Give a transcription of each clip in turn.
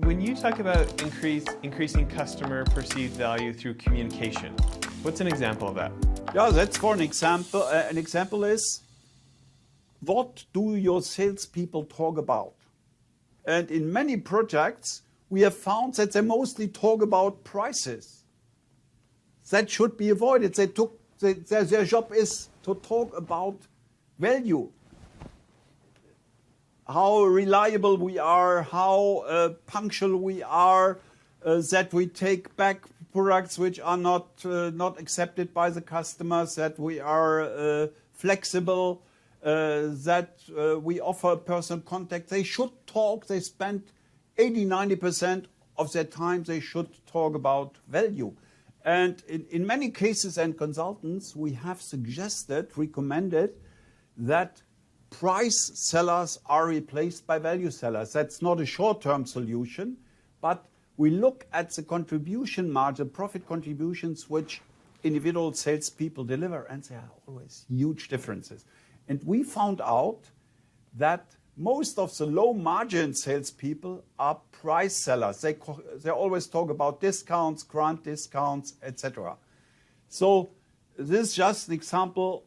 When you talk about increasing customer perceived value through communication, what's an example of that? Yeah, that's for an example. An example is, what do your salespeople talk about? And in many projects, we have found that they mostly talk about prices. That should be avoided. Their job is to talk about value. How reliable we are, how punctual we are, that we take back products which are not accepted by the customers, that we are flexible, that we offer personal contact. They should talk. They spend 80–90% of their time, they should talk about value. And in many cases and consultants, we have recommended that price sellers are replaced by value sellers. That's not a short-term solution, but we look at the contribution margin, profit contributions, which individual salespeople deliver, and there are always huge differences. And we found out that most of the low-margin salespeople are price sellers. They always talk about discounts, grant discounts, etc. So this is just an example.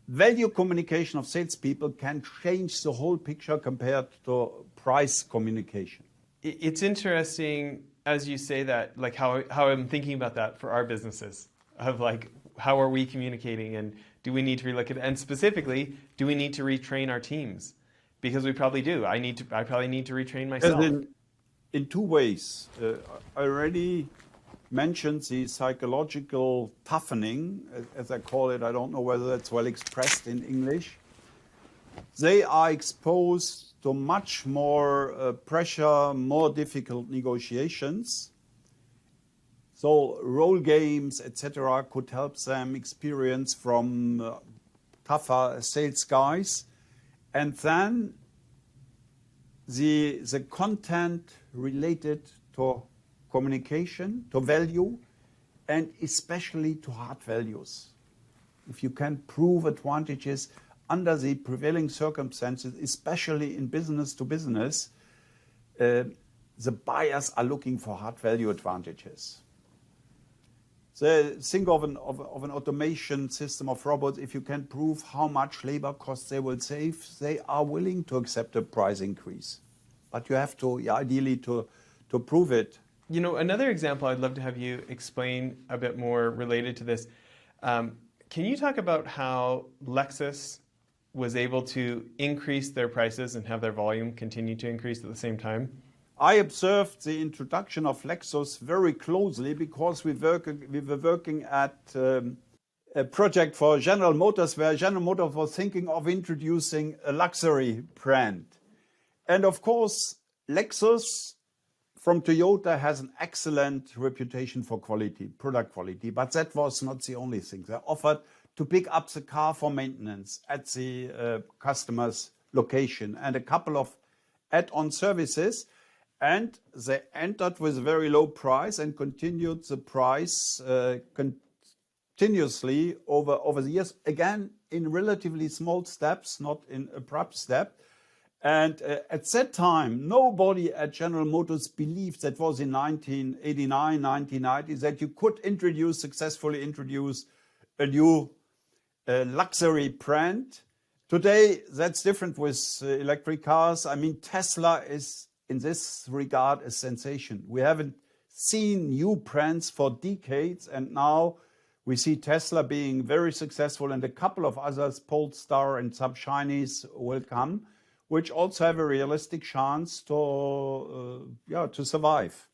Value communication of salespeople can change the whole picture compared to price communication. It's interesting, as you say that, like how I'm thinking about that for our businesses, of like, how are we communicating, and do we need to relook at it? And specifically, do we need to retrain our teams? Because we probably do. I probably need to retrain myself. In two ways. I already mentioned the psychological toughening, as I call it. I don't know whether that's well expressed in English. They are exposed to much more pressure, more difficult negotiations. So role games, etc., could help them experience from tougher sales guys. And then the content related to communication, to value, and especially to hard values. If you can prove advantages under the prevailing circumstances, especially in business to business, the buyers are looking for hard value advantages. So think of an automation system of robots. If you can prove how much labor costs they will save, they are willing to accept a price increase. But you have to, ideally, to prove it. You know, another example I'd love to have you explain a bit more related to this. Can you talk about how Lexus was able to increase their prices and have their volume continue to increase at the same time? I observed the introduction of Lexus very closely because we were working at a project for General Motors where General Motors was thinking of introducing a luxury brand. And of course, Lexus from Toyota has an excellent reputation for quality, product quality, but that was not the only thing. They offered to pick up the car for maintenance at the customer's location and a couple of add-on services. And they entered with a very low price and continued the price continuously over the years, again, in relatively small steps, not in abrupt step. And at that time, nobody at General Motors believed, that was in 1989, 1990, that you could successfully introduce a new luxury brand. Today, that's different with electric cars. I mean, Tesla is, in this regard, a sensation. We haven't seen new brands for decades, and now we see Tesla being very successful, and a couple of others, Polestar and some Chinese, will come, which also have a realistic chance to survive.